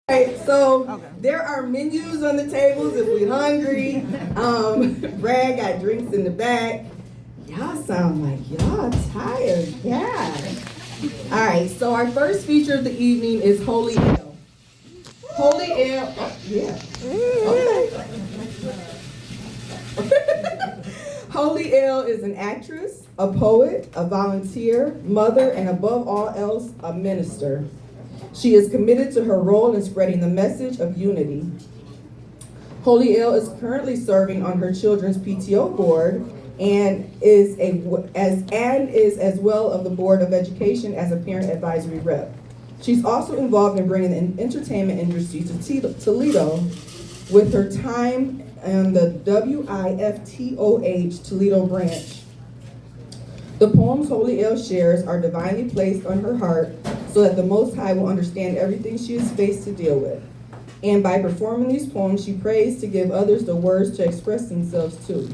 Right, so there are menus on the tables if we're hungry. Brad got drinks in the back. Y'all sound like y'all tired. Yeah. All right, so our first feature of the evening is Holy Ale. Holy Ale, oh, yeah. Okay. Holy Ale is an actress, a poet, a volunteer, mother, and above all else, a minister. She is committed to her role in spreading the message of unity. Holy Ale is currently serving on her children's PTO board and is as well of the Board of Education as a parent advisory rep. She's also involved in bringing the entertainment industry to Toledo with her time in the WIFTOH Toledo branch. The poems Holy Ale shares are divinely placed on her heart so that the Most High will understand everything she is faced to deal with. And by performing these poems, she prays to give others the words to express themselves too.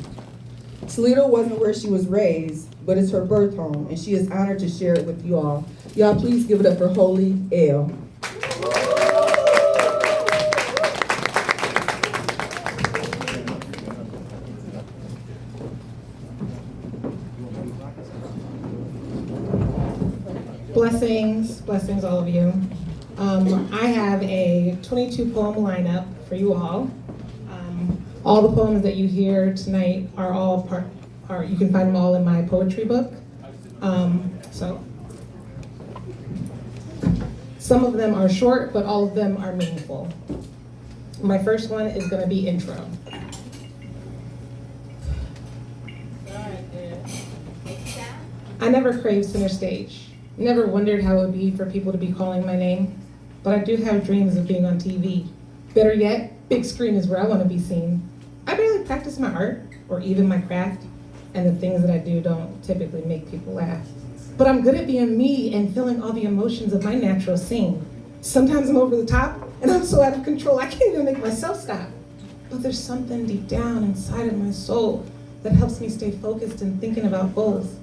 Toledo wasn't where she was raised, but it's her birth home, and she is honored to share it with you all. Y'all please give it up for Holy Ale. Blessings all of you. I have a 22 poem lineup for you all. All the poems that you hear tonight are you can find them all in my poetry book. So some of them are short, but all of them are meaningful. My first one is going to be intro. I never craved center stage. Never wondered how it would be for people to be calling my name, but I do have dreams of being on TV. Better yet, big screen is where I want to be seen. I barely practice my art or even my craft, and the things that I do don't typically make people laugh. But I'm good at being me and feeling all the emotions of my natural scene. Sometimes I'm over the top, and I'm so out of control I can't even make myself stop. But there's something deep down inside of my soul that helps me stay focused and thinking about goals.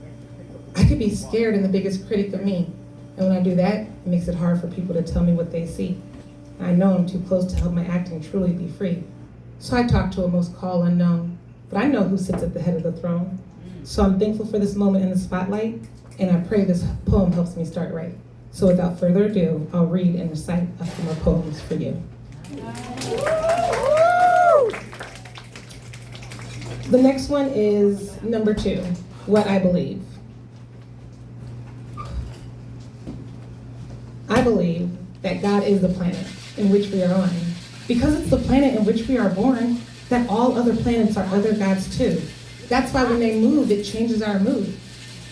I could be scared and the biggest critic of me. And when I do that, it makes it hard for people to tell me what they see. I know I'm too close to help my acting truly be free. So I talk to a most call unknown, but I know who sits at the head of the throne. So I'm thankful for this moment in the spotlight, and I pray this poem helps me start right. So without further ado, I'll read and recite a few more poems for you. The next one is number 2, What I Believe. I believe that God is the planet in which we are on. Because it's the planet in which we are born, that all other planets are other gods too. That's why when they move, it changes our mood.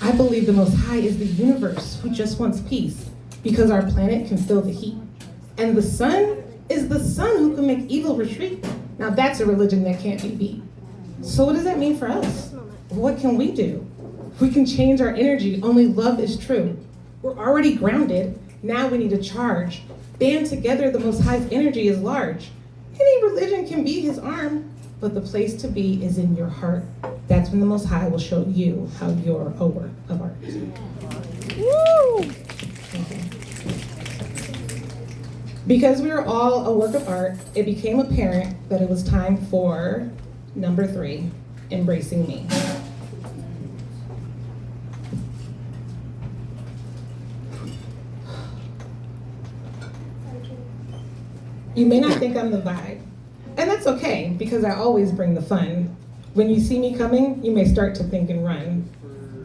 I believe the Most High is the universe who just wants peace, because our planet can feel the heat. And the sun is the sun who can make evil retreat. Now that's a religion that can't be beat. So what does that mean for us? What can we do? We can change our energy, only love is true. We're already grounded. Now we need to charge. Band together, the Most High's energy is large. Any religion can be his arm, but the place to be is in your heart. That's when the Most High will show you how you're a work of art. Woo! Because we are all a work of art, it became apparent that it was time for number 3, embracing me. You may not think I'm the vibe, and that's okay, because I always bring the fun. When you see me coming, you may start to think and run.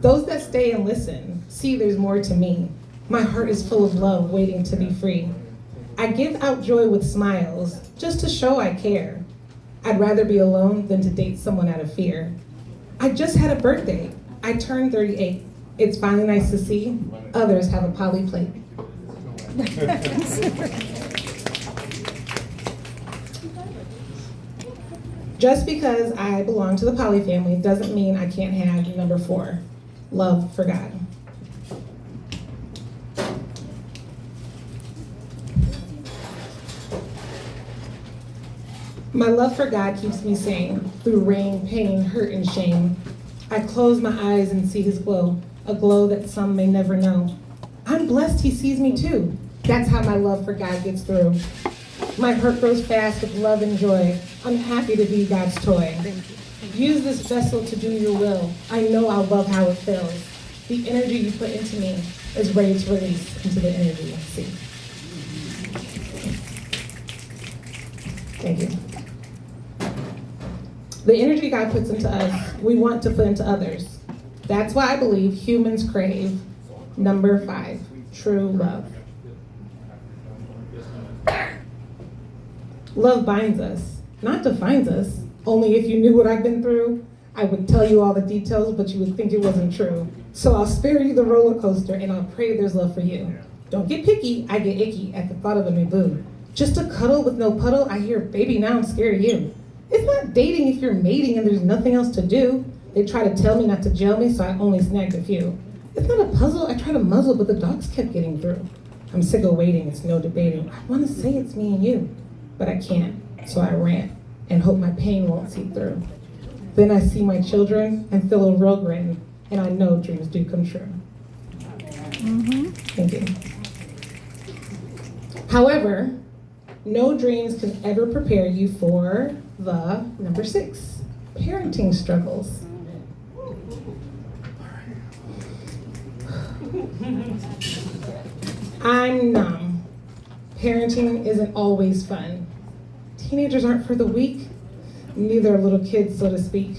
Those that stay and listen, see there's more to me. My heart is full of love, waiting to be free. I give out joy with smiles, just to show I care. I'd rather be alone than to date someone out of fear. I just had a birthday. I turned 38. It's finally nice to see others have a poly plate. Just because I belong to the poly family doesn't mean I can't have number 4, love for God. My love for God keeps me sane through rain, pain, hurt, and shame. I close my eyes and see his glow, a glow that some may never know. I'm blessed he sees me too. That's how my love for God gets through. My heart grows fast with love and joy. I'm happy to be God's toy. Use this vessel to do your will. I know I'll love how it feels. The energy you put into me is ready to release into the energy you see. Thank you. The energy God puts into us, we want to put into others. That's why I believe humans crave number 5, true love. Love binds us, not defines us. Only if you knew what I've been through, I would tell you all the details, but you would think it wasn't true. So I'll spare you the roller coaster and I'll pray there's love for you. Don't get picky, I get icky at the thought of a new boo. Just a cuddle with no puddle, I hear, baby, now I'm scared of you. It's not dating if you're mating and there's nothing else to do. They try to tell me not to jail me, so I only snagged a few. It's not a puzzle, I try to muzzle, but the dogs kept getting through. I'm sick of waiting, it's no debating. I wanna say it's me and you, but I can't, so I rant and hope my pain won't seep through. Then I see my children and feel a real grin, and I know dreams do come true. Thank you. However, no dreams can ever prepare you for the number 6, parenting struggles. I'm numb. Parenting isn't always fun. Teenagers aren't for the weak, neither are little kids, so to speak.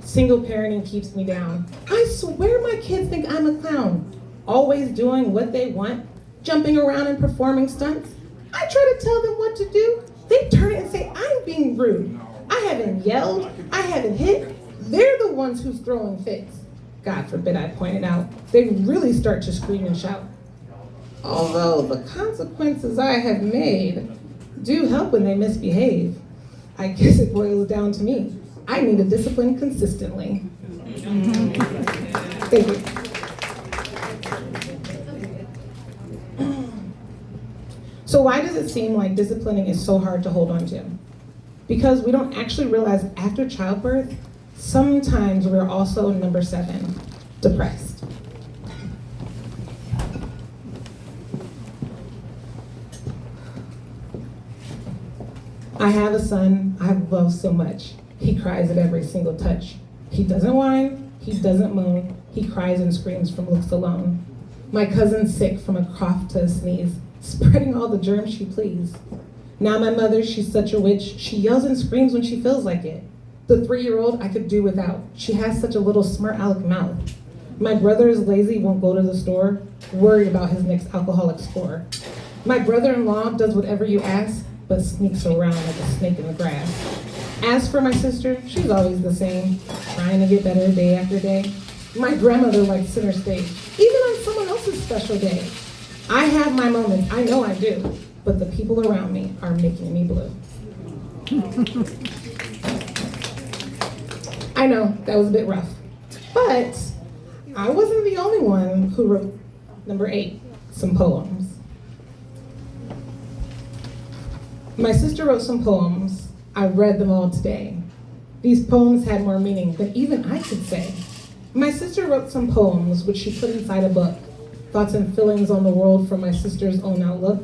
Single parenting keeps me down. I swear my kids think I'm a clown, always doing what they want, jumping around and performing stunts. I try to tell them what to do. They turn it and say I'm being rude. I haven't yelled, I haven't hit. They're the ones who's throwing fits. God forbid I point it out. They really start to scream and shout. Although the consequences I have made do help when they misbehave. I guess it boils down to me. I need to discipline consistently. Thank you. So why does it seem like disciplining is so hard to hold on to? Because we don't actually realize after childbirth, sometimes we're also number 7, depressed. I have a son I love so much. He cries at every single touch. He doesn't whine, he doesn't moan, he cries and screams from looks alone. My cousin's sick from a cough to a sneeze, spreading all the germs she please. Now my mother, she's such a witch, she yells and screams when she feels like it. The 3-year-old I could do without, she has such a little smart aleck mouth. My brother is lazy, won't go to the store, worried about his next alcoholic score. My brother-in-law does whatever you ask, but sneaks around like a snake in the grass. As for my sister, she's always the same, trying to get better day after day. My grandmother likes center stage, even on someone else's special day. I have my moments, I know I do, but the people around me are making me blue. I know, that was a bit rough, but I wasn't the only one who wrote number 8, some poems. My sister wrote some poems. I read them all today. These poems had more meaning than even I could say. My sister wrote some poems which she put inside a book. Thoughts and feelings on the world from my sister's own outlook.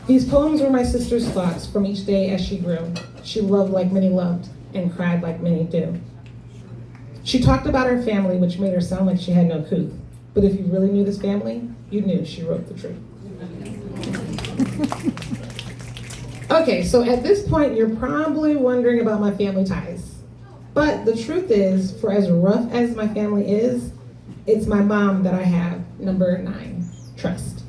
These poems were my sister's thoughts from each day as she grew. She loved like many loved and cried like many do. She talked about her family, which made her sound like she had no couth. But if you really knew this family, you knew she wrote the truth. Okay, so at this point, you're probably wondering about my family ties. But the truth is, for as rough as my family is, it's my mom that I have, number 9, trust.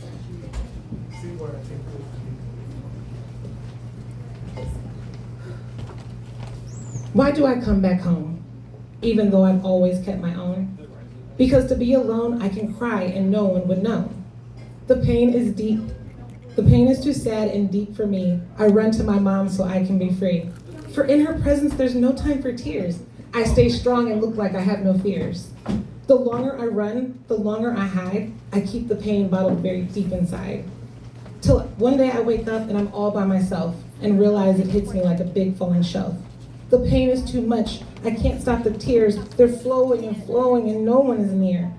Why do I come back home, even though I've always kept my own? Because to be alone, I can cry and no one would know. The pain is deep. The pain is too sad and deep for me. I run to my mom so I can be free. For in her presence, there's no time for tears. I stay strong and look like I have no fears. The longer I run, the longer I hide. I keep the pain bottled very deep inside. Till one day I wake up and I'm all by myself and realize it hits me like a big falling shelf. The pain is too much. I can't stop the tears. They're flowing and no one is near.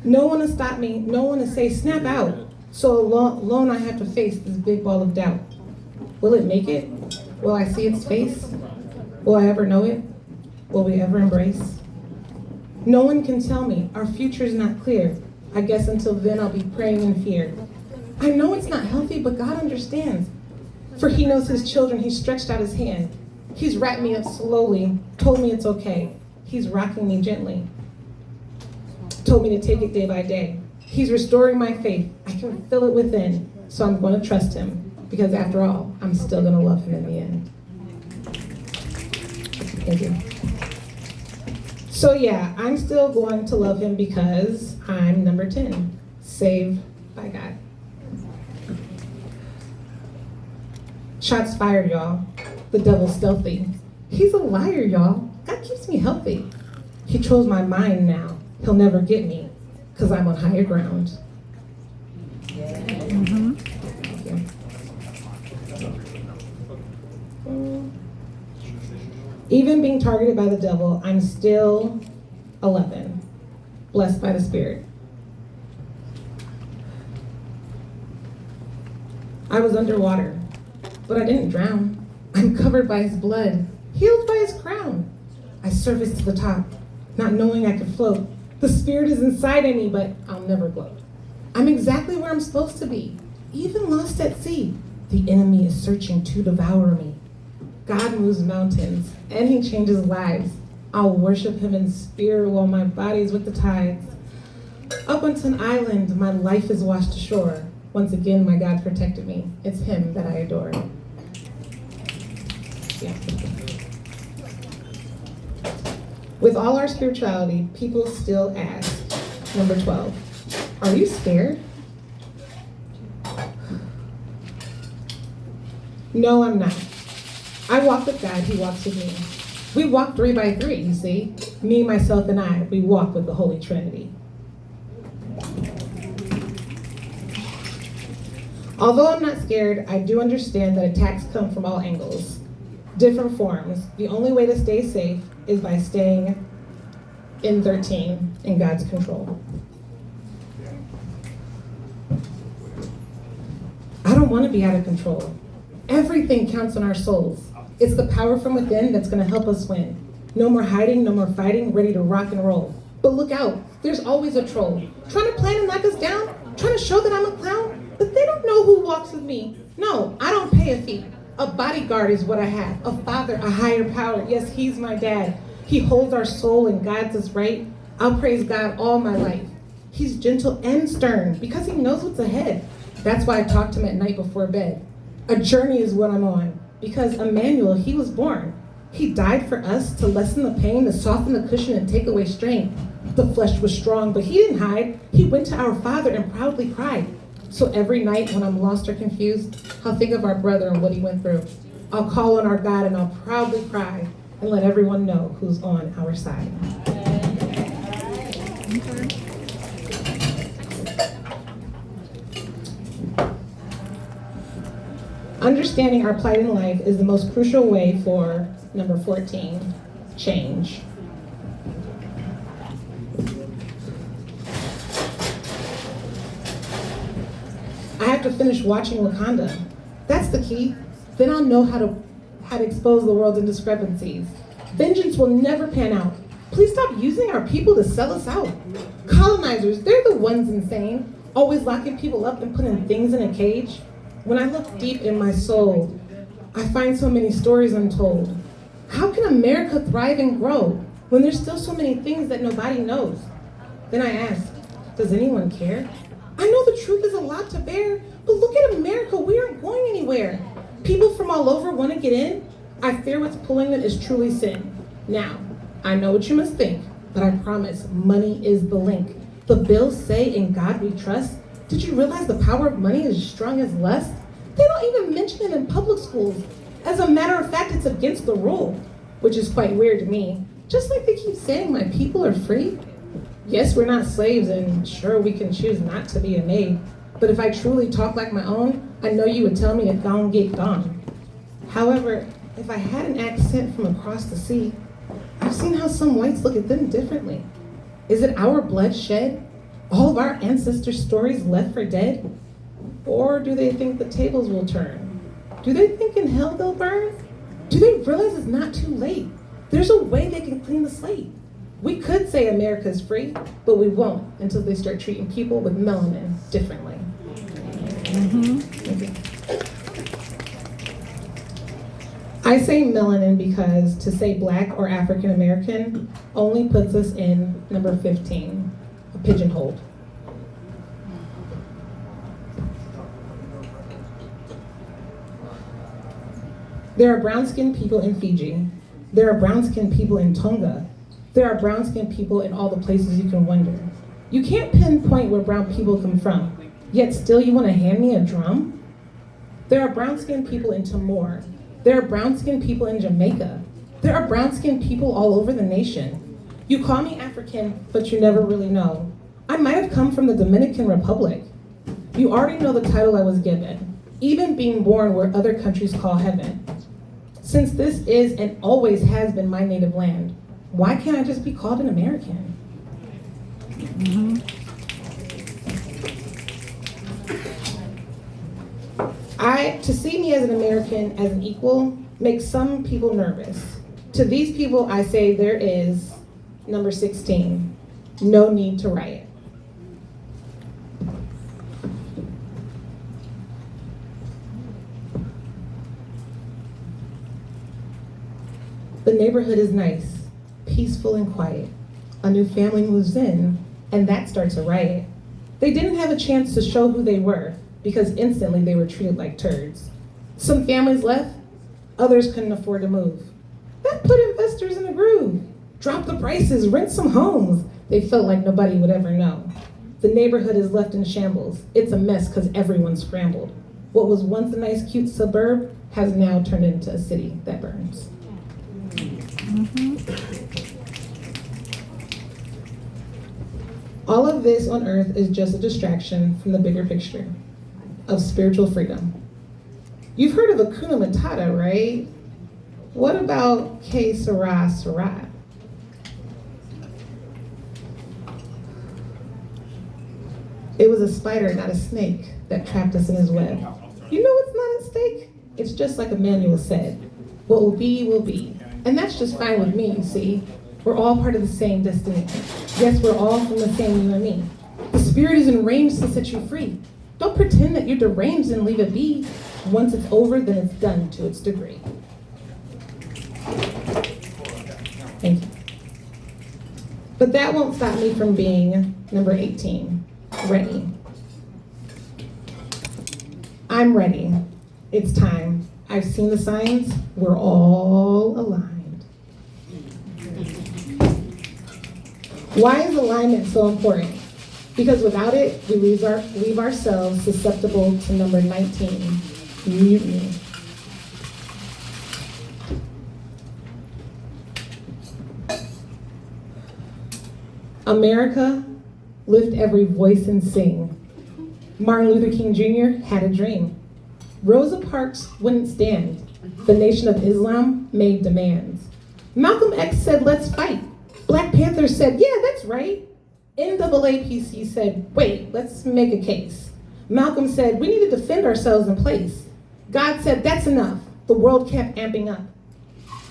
No one to stop me, no one to say, snap out. So alone I have to face this big ball of doubt. Will it make it? Will I see its face? Will I ever know it? Will we ever embrace? No one can tell me. Our future is not clear. I guess until then I'll be praying in fear. I know it's not healthy, but God understands. For he knows his children. He stretched out his hand. He's wrapped me up slowly, told me it's okay. He's rocking me gently, told me to take it day by day. He's restoring my faith. I can feel it within, so I'm going to trust him, because after all, I'm still going to love him in the end. Thank you. So yeah, I'm still going to love him because I'm number 10, saved by God. Shots fired, y'all. The devil's stealthy. He's a liar, y'all. God keeps me healthy. He controls my mind now. He'll never get me, because I'm on higher ground. Yeah. Mm-hmm. Even being targeted by the devil, I'm still 11, blessed by the Spirit. I was underwater, but I didn't drown. I'm covered by his blood, healed by his crown. I surfaced to the top, not knowing I could float. The Spirit is inside of me, but I'll never gloat. I'm exactly where I'm supposed to be, even lost at sea. The enemy is searching to devour me. God moves mountains, and he changes lives. I'll worship him in spirit while my body's with the tides. Up onto an island, my life is washed ashore. Once again, my God protected me. It's him that I adore. Yeah. With all our spirituality, people still ask, number 12, are you scared? No, I'm not. I walk with God, he walks with me. We walk 3 by 3, you see. Me, myself, and I, we walk with the Holy Trinity. Although I'm not scared, I do understand that attacks come from all angles, different forms. The only way to stay safe is by staying in 13 in God's control. I don't want to be out of control. Everything counts on our souls. It's the power from within that's going to help us win. No more hiding, no more fighting, ready to rock and roll. But look out, there's always a troll. Trying to plan and knock us down, trying to show that I'm a clown. But they don't know who walks with me. No, I don't pay a fee. A bodyguard is what I have. A father, a higher power. Yes, he's my dad. He holds our soul and guides us right. I'll praise God all my life. He's gentle and stern because he knows what's ahead. That's why I talk to him at night before bed. A journey is what I'm on. Because Emmanuel, he was born. He died for us to lessen the pain, to soften the cushion and take away strain. The flesh was strong, but he didn't hide. He went to our Father and proudly cried. So every night when I'm lost or confused, I'll think of our brother and what he went through. I'll call on our God and I'll proudly cry and let everyone know who's on our side. Understanding our plight in life is the most crucial way for, number 14, change. I have to finish watching Wakanda. That's the key. Then I'll know how to expose the world's indiscrepancies. Vengeance will never pan out. Please stop using our people to sell us out. Colonizers, they're the ones insane, always locking people up and putting things in a cage. When I look deep in my soul, I find so many stories untold. How can America thrive and grow when there's still so many things that nobody knows? Then I ask, does anyone care? I know the truth is a lot to bear, but look at America, we aren't going anywhere. People from all over want to get in. I fear what's pulling them is truly sin. Now, I know what you must think, but I promise money is the link. The bills say in God we trust. Did you realize the power of money is as strong as lust? They don't even mention it in public schools. As a matter of fact, it's against the rule, which is quite weird to me. Just like they keep saying my people are free. Yes, we're not slaves, and sure, we can choose not to be a maid. But if I truly talk like my own, I know you would tell me to gone get gone. However, if I had an accent from across the sea, I've seen how some whites look at them differently. Is it our blood shed? All of our ancestors' stories left for dead? Or do they think the tables will turn? Do they think in hell they'll burn? Do they realize it's not too late? There's a way they can clean the slate. We could say America's free, but we won't until they start treating people with melanin differently. Okay. I say melanin because to say Black or African American only puts us in number 15, a pigeonhole. There are brown-skinned people in Fiji. There are brown-skinned people in Tonga. There are brown-skinned people in all the places you can wonder. You can't pinpoint where brown people come from, yet still you want to hand me a drum? There are brown-skinned people in Timor. There are brown-skinned people in Jamaica. There are brown-skinned people all over the nation. You call me African, but you never really know. I might have come from the Dominican Republic. You already know the title I was given, even being born where other countries call heaven. Since this is and always has been my native land, why can't I just be called an American? To see me as an American, as an equal, makes some people nervous. To these people, I say there is number 16, no need to riot. The neighborhood is nice, peaceful and quiet. A new family moves in, and that starts a riot. They didn't have a chance to show who they were, because instantly they were treated like turds. Some families left, others couldn't afford to move. That put investors in a groove. Drop the prices, rent some homes. They felt like nobody would ever know. The neighborhood is left in shambles. It's a mess because everyone scrambled. What was once a nice, cute suburb has now turned into a city that burns. All of this on earth is just a distraction from the bigger picture of spiritual freedom. You've heard of Hakuna Matata, right? What about Que Sera Sera? It was a spider, not a snake, that trapped us in his web. You know what's not at stake? It's just like Emmanuel said, what will be, will be. And that's just fine with me, you see. We're all part of the same destiny. Yes, we're all from the same you and me. The spirit is enraged to set you free. Don't pretend that you're deranged and leave it be. Once it's over, then it's done to its degree. Thank you. But that won't stop me from being number 18, ready. I'm ready. It's time. I've seen the signs. We're all aligned. Why is alignment so important? Because without it, we leave ourselves susceptible to number 19, mutiny. America, lift every voice and sing. Martin Luther King Jr. had a dream. Rosa Parks wouldn't stand. The Nation of Islam made demands. Malcolm X said, let's fight. Black Panther said, yeah, that's right. NAAPC said, wait, let's make a case. Malcolm said, we need to defend ourselves in place. God said, that's enough. The world kept amping up.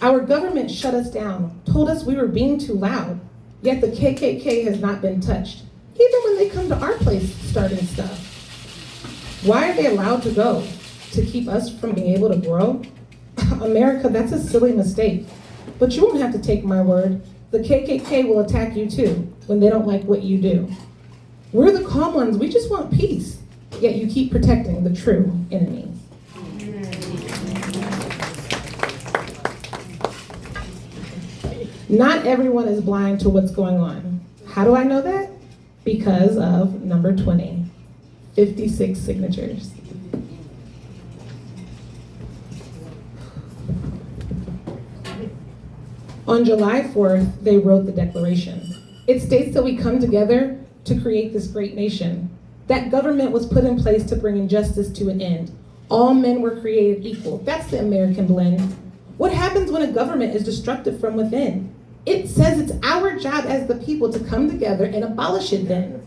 Our government shut us down, told us we were being too loud, yet the KKK has not been touched, even when they come to our place starting stuff. Why are they allowed to go? To keep us from being able to grow? America, that's a silly mistake. But you won't have to take my word. The KKK will attack you too when they don't like what you do. We're the calm ones, we just want peace, yet you keep protecting the true enemies. Not everyone is blind to what's going on. How do I know that? Because of number 20, 56 signatures. On July 4th, they wrote the Declaration. It states that we come together to create this great nation. That government was put in place to bring injustice to an end. All men were created equal. That's the American blend. What happens when a government is destructive from within? It says it's our job as the people to come together and abolish it then.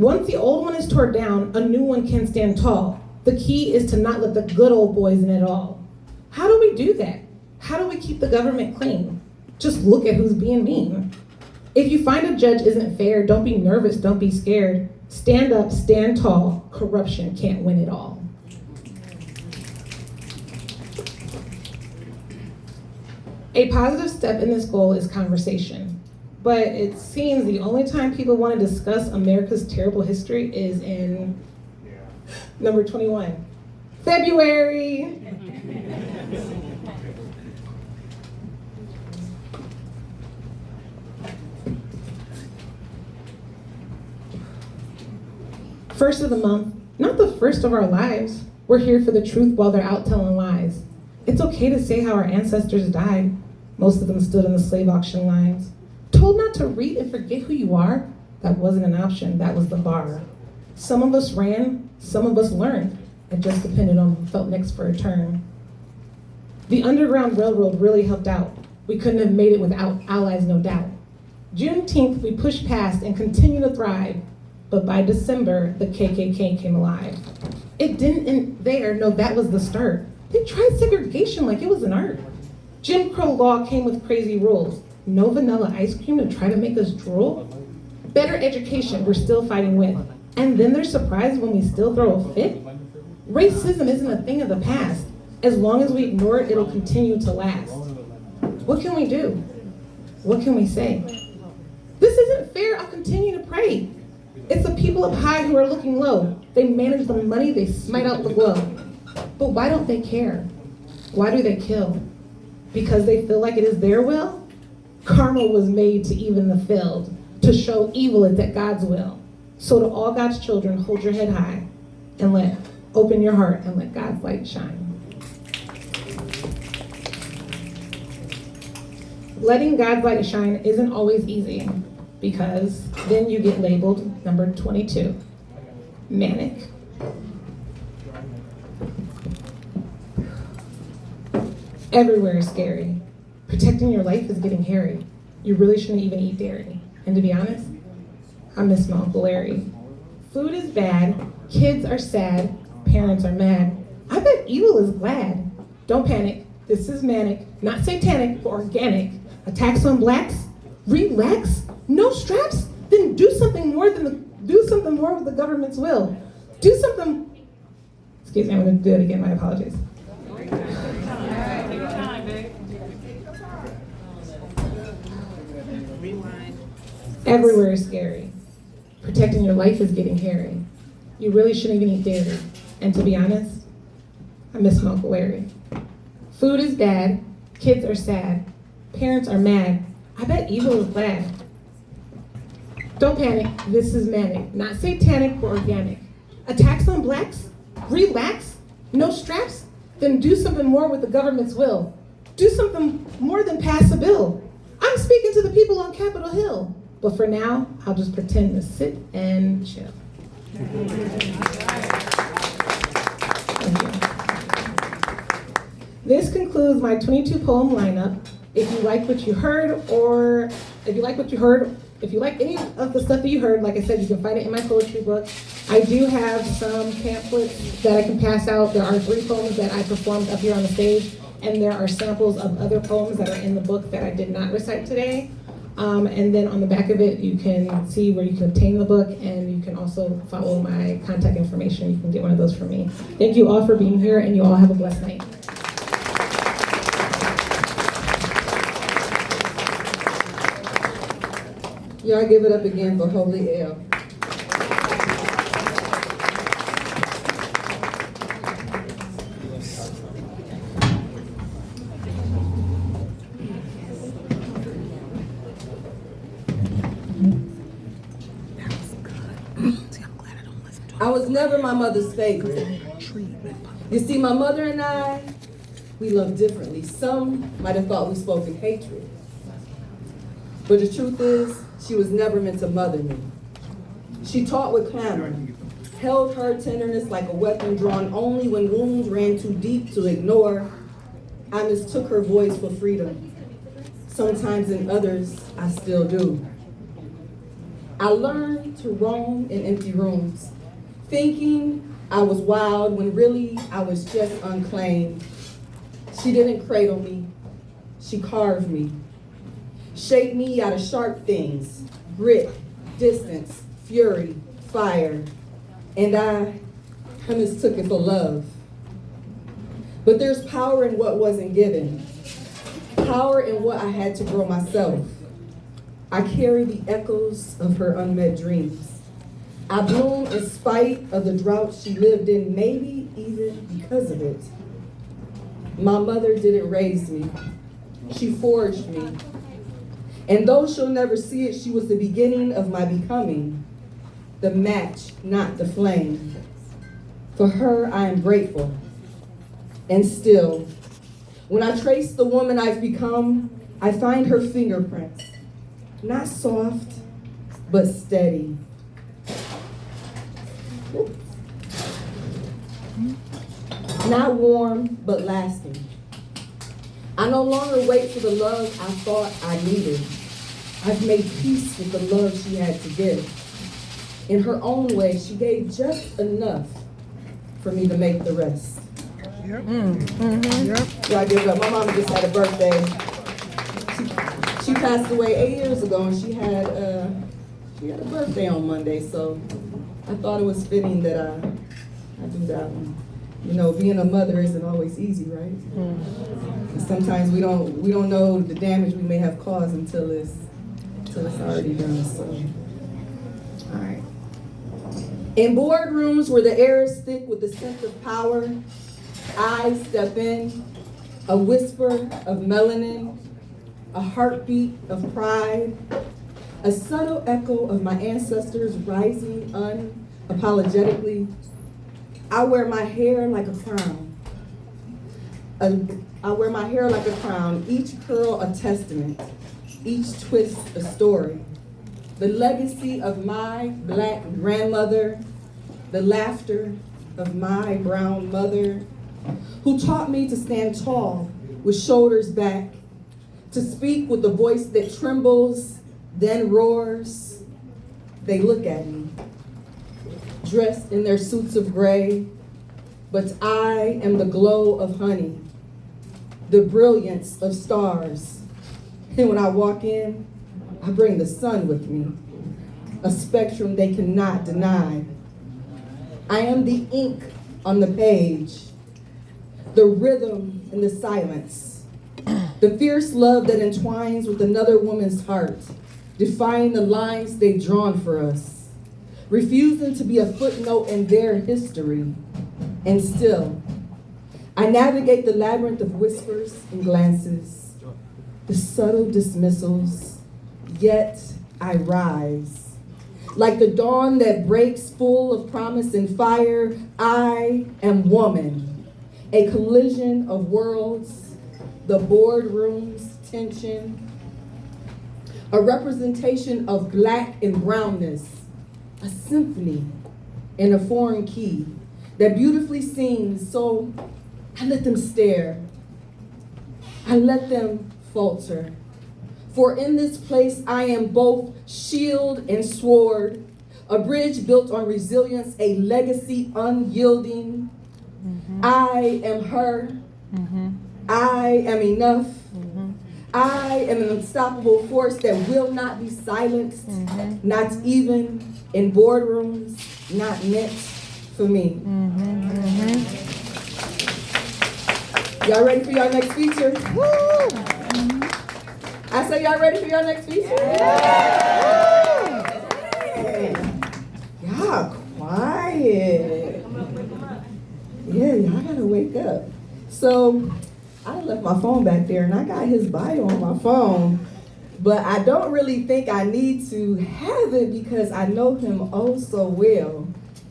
Once the old one is torn down, a new one can stand tall. The key is to not let the good old boys in at all. How do we do that? How do we keep the government clean? Just look at who's being mean. If you find a judge isn't fair, don't be nervous, don't be scared. Stand up, stand tall. Corruption can't win it all. A positive step in this goal is conversation. But it seems the only time people want to discuss America's terrible history is in number 21, February. First of the month, not the first of our lives. We're here for the truth while they're out telling lies. It's okay to say how our ancestors died. Most of them stood in the slave auction lines. Told not to read and forget who you are, that wasn't an option, that was the bar. Some of us ran, some of us learned. It just depended on who felt next for a turn. The Underground Railroad really helped out. We couldn't have made it without allies, no doubt. Juneteenth, we pushed past and continue to thrive, but by December, the KKK came alive. It didn't end there, no, that was the start. They tried segregation like it was an art. Jim Crow law came with crazy rules. No vanilla ice cream to try to make us drool? Better education we're still fighting with. And then they're surprised when we still throw a fit? Racism isn't a thing of the past. As long as we ignore it, it'll continue to last. What can we do? What can we say? This isn't fair, I'll continue to pray. It's the people up high who are looking low. They manage the money, they smite out the glow. But why don't they care? Why do they kill? Because they feel like it is their will? Karma was made to even the filled, to show evil is at God's will. So to all God's children, hold your head high and open your heart and let God's light shine. Letting God's light shine isn't always easy because then you get labeled number 22, manic. Everywhere is scary. Protecting your life is getting hairy. You really shouldn't even eat dairy. And to be honest, I miss my Uncle Larry. Food is bad, kids are sad, parents are mad. I bet evil is glad. Don't panic, this is manic, not satanic, but organic. Attacks on blacks? Relax? No straps? Then do something more with the government's will. Do something. Excuse me, I'm gonna do it again, my apologies. Everywhere is scary. Protecting your life is getting hairy. You really shouldn't even eat dairy. And to be honest, I miss my Uncle Larry. Food is bad, kids are sad, parents are mad. I bet evil is glad. Don't panic, this is manic, not satanic but organic. Attacks on blacks? Relax? No straps? Then do something more with the government's will. Do something more than pass a bill. I'm speaking to the people on Capitol Hill. But for now, I'll just pretend to sit and chill. Thank you. This concludes my 22 poem lineup. If you like what you heard, or if you like any of the stuff that you heard, like I said, you can find it in my poetry book. I do have some pamphlets that I can pass out. There are 3 poems that I performed up here on the stage, and there are samples of other poems that are in the book that I did not recite today. And then on the back of it, you can see where you can obtain the book, and you can also follow my contact information. You can get one of those from me. Thank you all for being here, and you all have a blessed night. Y'all give it up again for Holy A.L.E. I was never my mother's favorite. You see, my mother and I, we love differently. Some might have thought we spoke in hatred. But the truth is, she was never meant to mother me. She taught with clamor, held her tenderness like a weapon drawn only when wounds ran too deep to ignore. I mistook her voice for freedom. Sometimes in others, I still do. I learned to roam in empty rooms, thinking I was wild when really I was just unclaimed. She didn't cradle me, she carved me, shaped me out of sharp things, grit, distance, fury, fire, and I mistook it for love. But there's power in what wasn't given, power in what I had to grow myself. I carry the echoes of her unmet dreams. I bloom in spite of the drought she lived in, maybe even because of it. My mother didn't raise me, she forged me. And though she'll never see it, she was the beginning of my becoming, the match, not the flame. For her, I am grateful. And still, when I trace the woman I've become, I find her fingerprints, not soft, but steady. Not warm, but lasting. I no longer wait for the love I thought I needed. I've made peace with the love she had to give. In her own way, she gave just enough for me to make the rest. Yep. So I give up. My mama just had a birthday. She passed away 8 years ago, and she had a birthday on Monday. So I thought it was fitting that I do that one. You know, being a mother isn't always easy, right? Sometimes we don't know the damage we may have caused until it's already done. So, all right. In boardrooms where the air is thick with the scent of power, I step in, a whisper of melanin, a heartbeat of pride, a subtle echo of my ancestors rising unapologetically. I wear my hair like a crown. Each curl a testament, each twist a story. The legacy of my black grandmother, the laughter of my brown mother, who taught me to stand tall with shoulders back, to speak with a voice that trembles, then roars. They look at me, dressed in their suits of gray, but I am the glow of honey, the brilliance of stars. And when I walk in, I bring the sun with me, a spectrum they cannot deny. I am the ink on the page, the rhythm in the silence, the fierce love that entwines with another woman's heart, defying the lines they've drawn for us, refusing to be a footnote in their history. And still, I navigate the labyrinth of whispers and glances, the subtle dismissals, yet I rise. Like the dawn that breaks full of promise and fire, I am woman. A collision of worlds, the boardroom's tension, a representation of black and brownness, a symphony in a foreign key that beautifully sings, so I let them stare. I let them falter. For in this place I am both shield and sword, a bridge built on resilience, a legacy unyielding. I am her. I am enough. I am an unstoppable force that will not be silenced, not even in boardrooms, not meant for me. Y'all ready for your next feature? I say y'all ready for your next feature? Y'all quiet. Yeah, y'all gotta wake up. So I left my phone back there and I got his bio on my phone, but I don't really think I need to have it because I know him oh so well.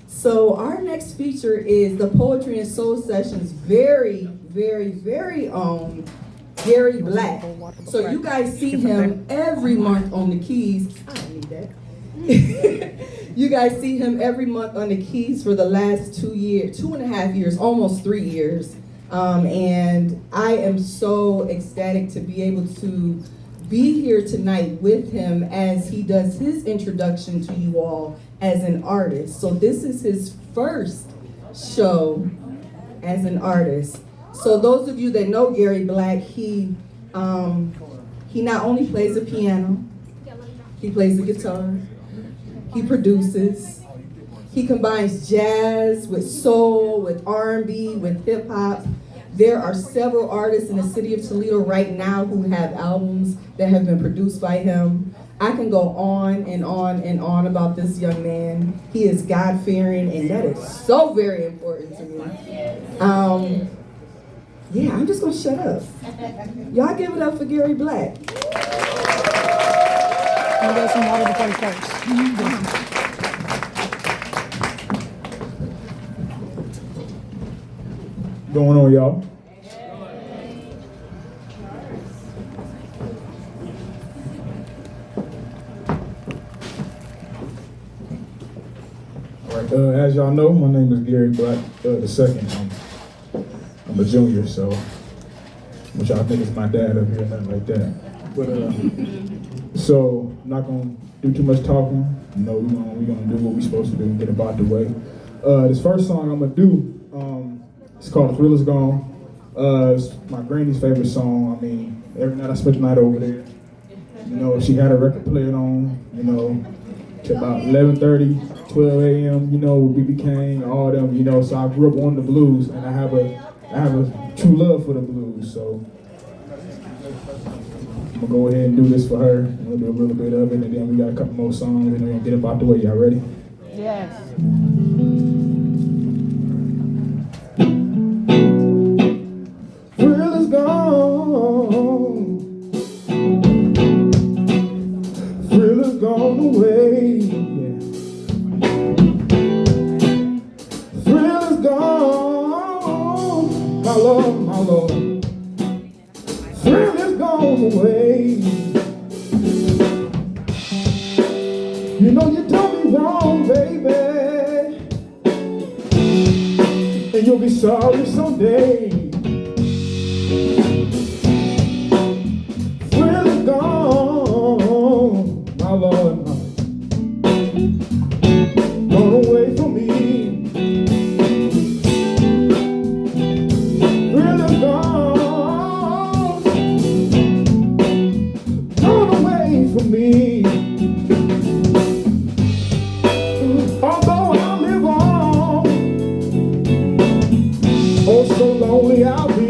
So our next feature is the Poetry and Soul Sessions very, very, very own Gary Black. So you guys see him every month on the keys. I don't need that. You guys see him every month on the keys for the last 2 years, 2.5 years, almost 3 years. And I am so ecstatic to be able to be here tonight with him as he does his introduction to you all as an artist. So this is his first show as an artist. So those of you that know Gary Black, he not only plays the piano, he plays the guitar, he produces, he combines jazz with soul, with R&B, with hip hop. There are several artists in the city of Toledo right now who have albums that have been produced by him. I can go on and on and on about this young man. He is God-fearing, and that is so very important to me. Yeah, I'm just gonna shut up. Y'all give it up for Gary Black. I'll get some water before he starts. Going on, y'all? All right, as y'all know, my name is Gary Black the second. I'm a junior, so which y'all think is my dad up here, nothing like that. But so I'm not gonna do too much talking. You know, we're gonna do what we're supposed to do and get about the way. This first song I'm gonna do, it's called "The Thrill Is Gone." It's my granny's favorite song. I mean, every night I spent the night over there. You know, she had a record player on. You know, to about 11:30, 12 a.m. You know, with B.B. King, all them. You know, so I grew up on the blues, and I have a true love for the blues. So I'm gonna go ahead and do this for her. We'll do a little bit of it, and then we got a couple more songs, and we're gonna get about the way. Y'all ready? Yes. Thrill is gone. Thrill is gone away. Yeah. Thrill is gone. My Lord, my Lord. Thrill is gone away. You know you done me wrong, baby, and you'll be sorry someday. Thrill is gone, my Lord, gone away from me. Thrill is gone, gone away from me. Although I live on, oh so lonely I'll be.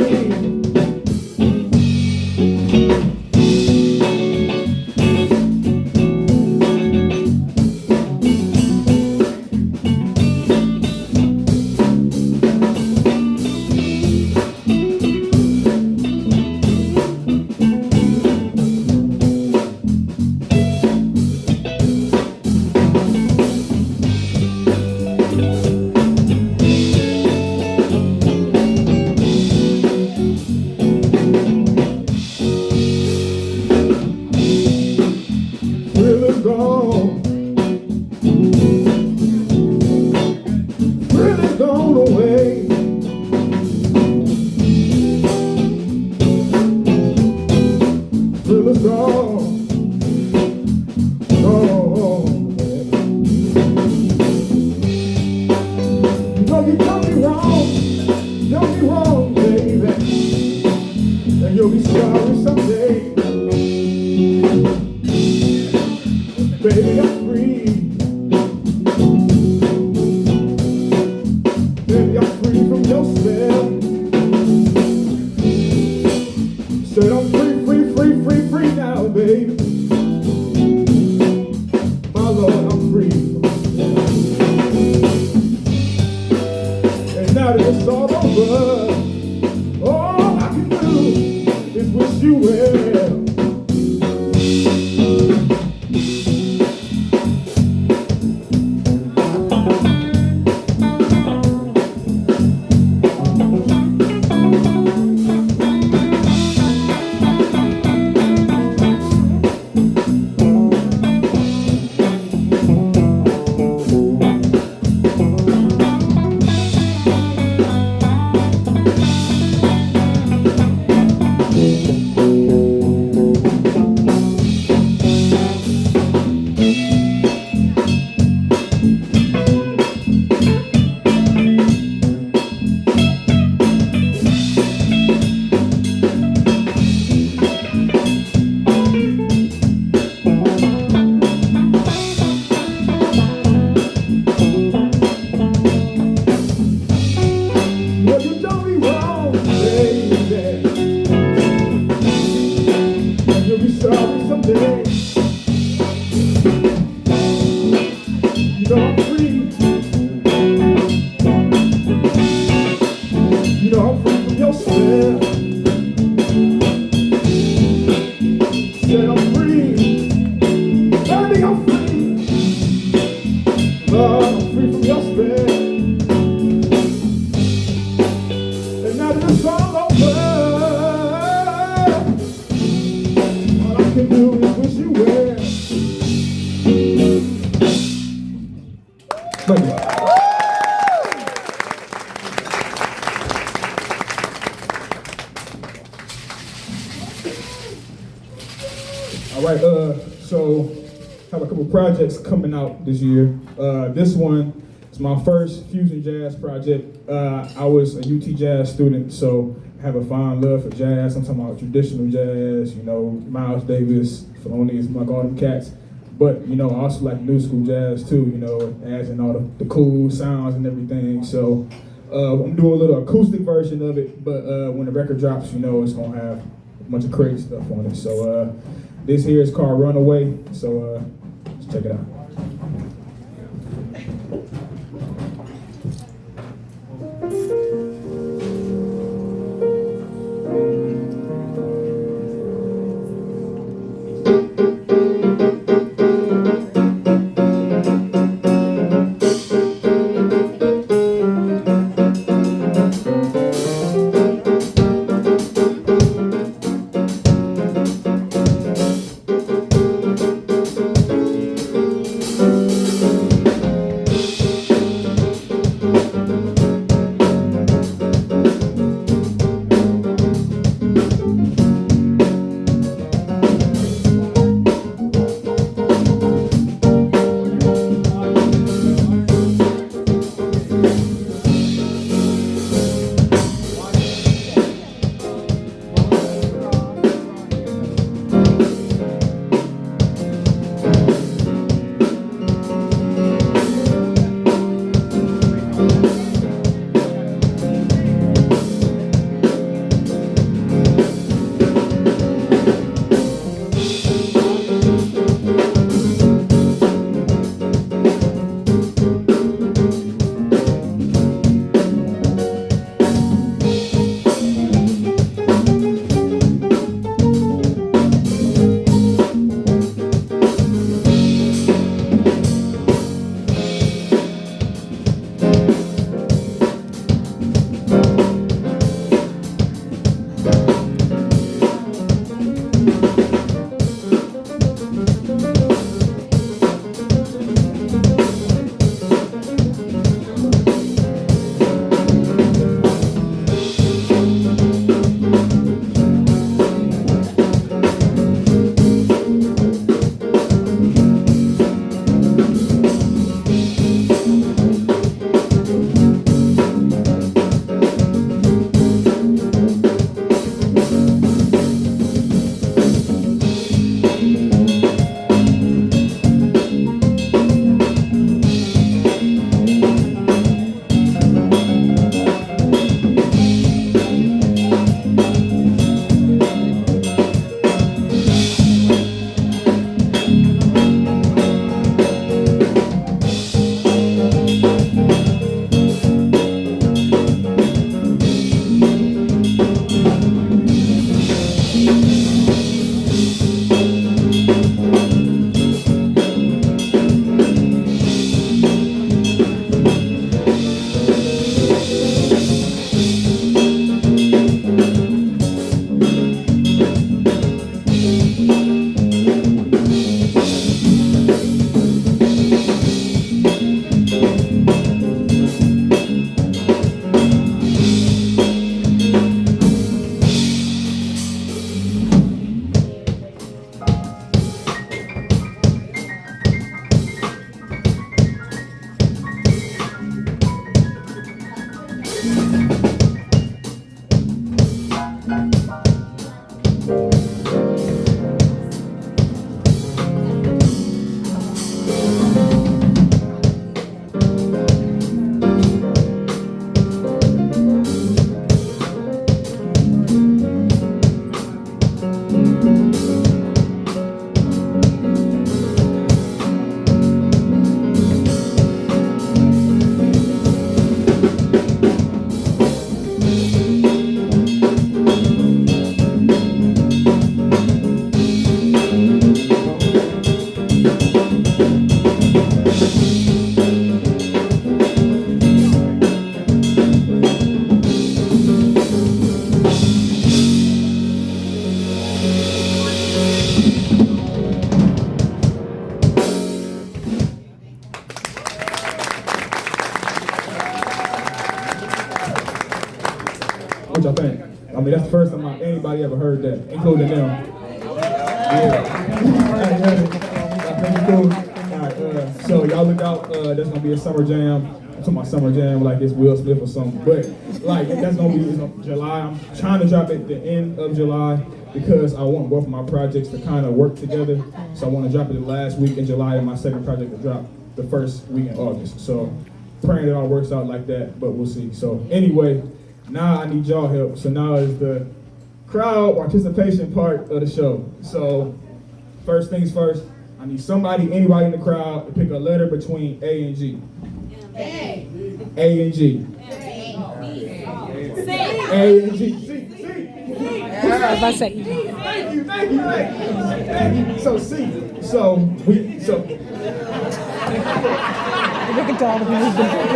Thrill is gone. Thrill is gone away. Thrill is gone. Gone. You know you done me wrong, baby, and you'll be sorry someday. Baby, I'm free. Baby, I'm free from your spell. Said I'm free now, baby. My Lord, I'm free. And now that it's all over, all I can do is wish you well. I'm free from your spell. Said I'm free, baby, I'm free. Lord, I'm free from your spell. And now that it's all over, all I can do is wish you well. Thank you. All right, so I have a couple projects coming out this year. This one is my first fusion jazz project. I was a UT jazz student, so I have a fond love for jazz. I'm talking about traditional jazz, you know, Miles Davis, Thelonious Monk, all them cats. But, you know, I also like new school jazz too, you know, adds in all the cool sounds and everything. So I'm doing a little acoustic version of it, but when the record drops, you know, it's gonna have a bunch of crazy stuff on it. So this here is called Runaway, so let's check it out. I mean, that's the first time anybody ever heard that, including them. Yeah. I think it's cool. All right, so y'all look out. There's gonna be a summer jam. I'm talking about summer jam like it's Will Smith or something. But like that's gonna be July. I'm trying to drop it at the end of July because I want both of my projects to kind of work together. So I want to drop it the last week in July and my second project to drop the first week in August. So praying it all works out like that, but we'll see. So anyway, now I need y'all help. So now is the crowd participation part of the show. So first things first, I need anybody in the crowd to pick a letter between A and G. A and G. A and G. C. I was about to say. Thank you. So C. So Look at all the people who've been drinking.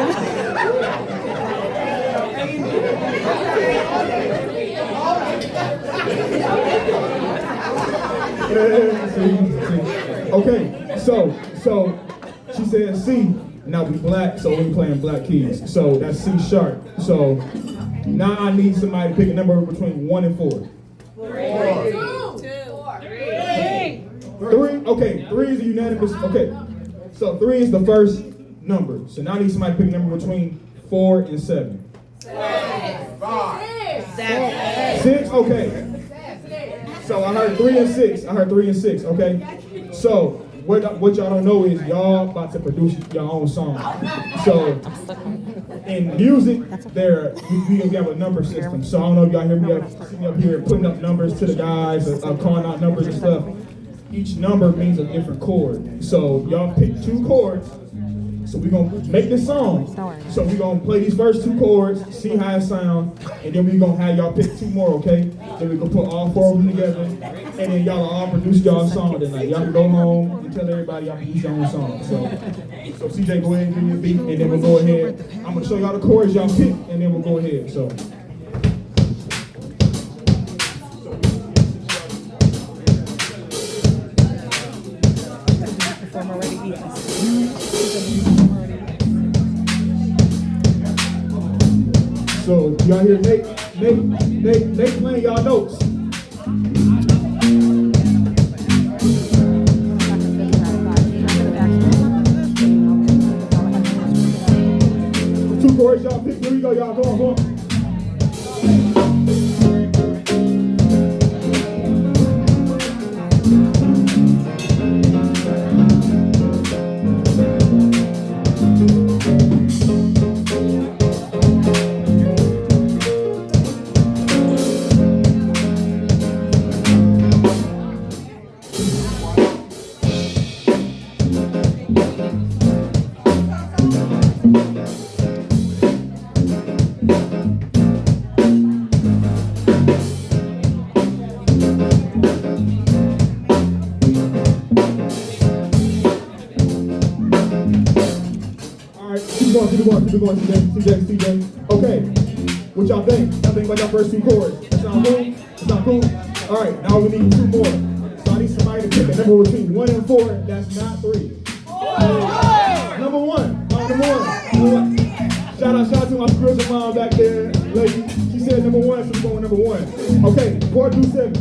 Okay, so she said C. Now we black, so we playing black keys. So that's C sharp. So now I need somebody to pick a number between 1 and 4. 2. 3. Okay, 3 is a unanimous. Okay, so 3 is the first number. So now I need somebody to pick a number between 4 and 7. 6. Okay. So I heard 3 and 6. Okay. So what y'all don't know is y'all about to produce your own song. So in music, we have a number system. So I don't know if y'all hear me sitting up here putting up numbers to the guys, calling out numbers and stuff. Each number means a different chord. So y'all pick 2 chords. So we're gonna make this song. So we're gonna play these first 2 chords, see how it sounds, and then we're gonna have y'all pick 2 more, okay? Then we can put all 4 of them together, and then y'all all produce y'all song tonight. Y'all can go home and tell everybody y'all produce your own song. So CJ, go ahead and give me a beat, and then we'll go ahead. I'm gonna show y'all the chords y'all pick, and then we'll go ahead. So. So y'all hear Nate playing y'all notes. 2 chords y'all pick. Here we go, y'all. Go on. Keep going, CJ. Okay, what y'all think? Y'all think about y'all first 2 chords? That sound cool? All right, now we need 2 more. So I need somebody to pick a number between 1 and 4. That's not 3. Number one. Shout out to my spiritual mom back there, lady. She said number 1, so we're going number 1. Okay, 4 through 7.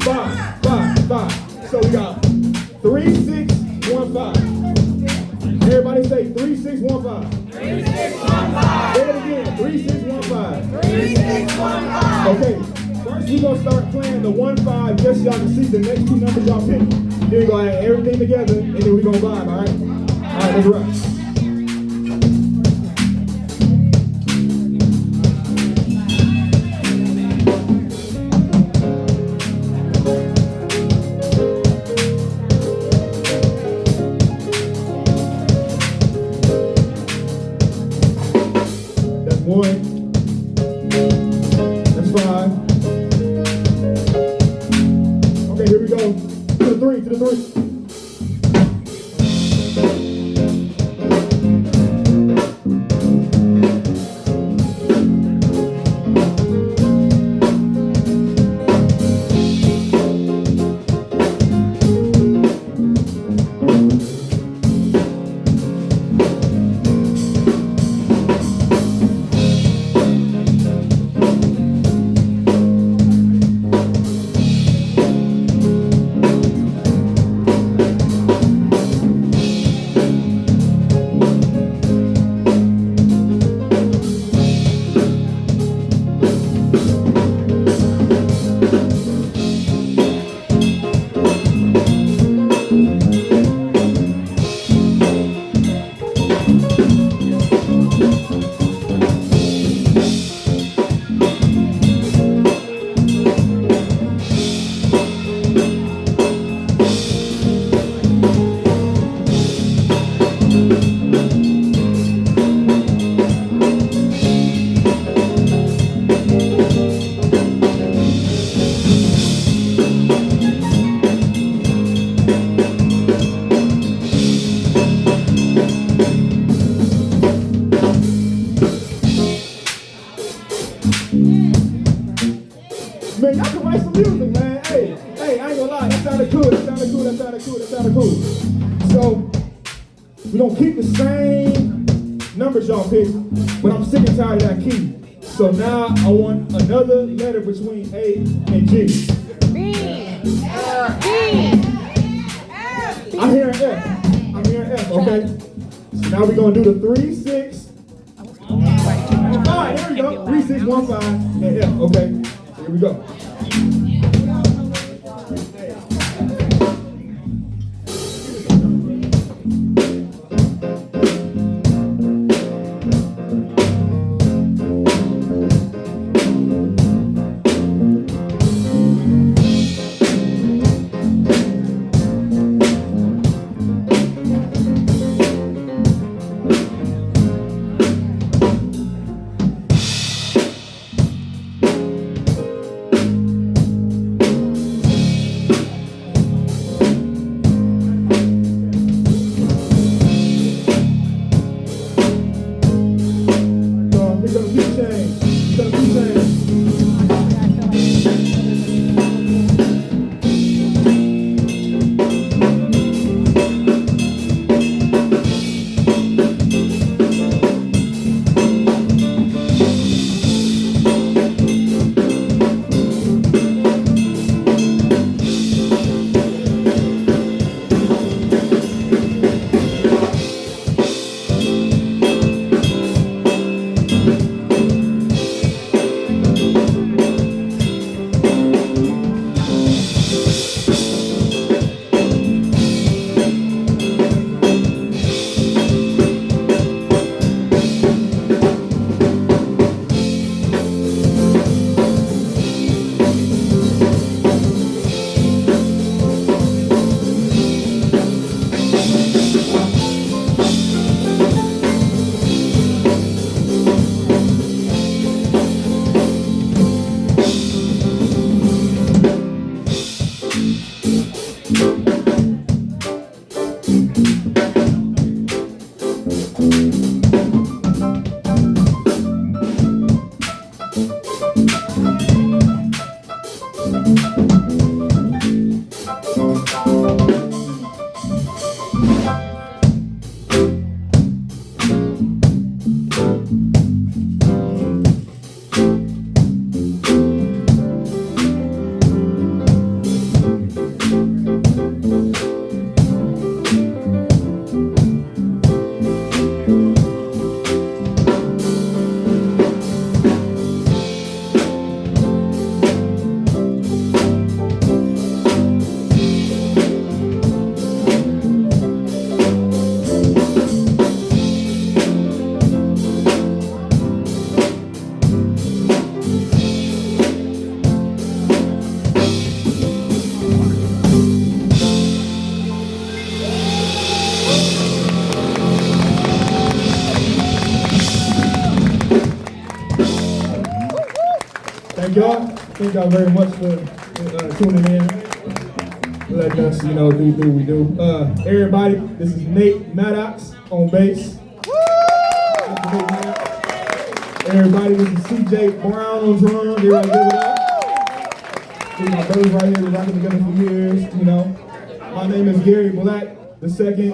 5. So we got 3, 6, 1, 5. Everybody say 3, 6, 1, 5. 3, 6, 1, 5. Say it again. 3, 6, 1, 5. 3, 6, 1, 5. Okay. First, we're gonna start playing the 1, 5, just so y'all can see the next 2 numbers y'all pick. Then we're gonna add everything together, and then we're gonna vibe. All right, let's rock. That's 1. That's 5. Okay, here we go. To the 3. Man, y'all can write some music, man. Hey, I ain't gonna lie, that sounded cool. So, we gonna keep the same numbers y'all picked, but I'm sick and tired of that key. So now I want another letter between A and G. I'm hearing F, okay? So now we're gonna do the 3, 6. Alright, there we go. 3, 6, 1, 5, and F, okay? So here we go. Thank y'all very much for tuning in, letting us, do what we do. Everybody, this is Nate Maddox on bass. Everybody, this is CJ Brown on drums. Everybody give it up. These are my brothers right here, we're rocking together for years, My name is Gary Black II.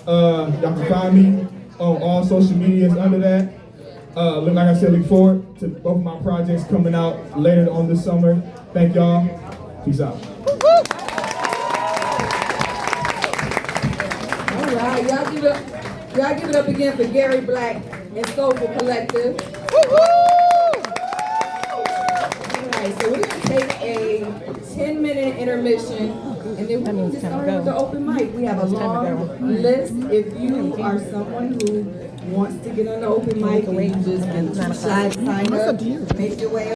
Y'all can find me on all social medias under that. Like I said, look forward to both of my projects coming out later on this summer. Thank y'all. Peace out. All right, y'all give it up again for Gary Black and Soulful Collective. All right, so we're gonna take a 10-minute intermission, and then we're going to start with the open mic. We have a long list. If you are someone who wants to get on the open mic and you just been too shy to sign up, make your way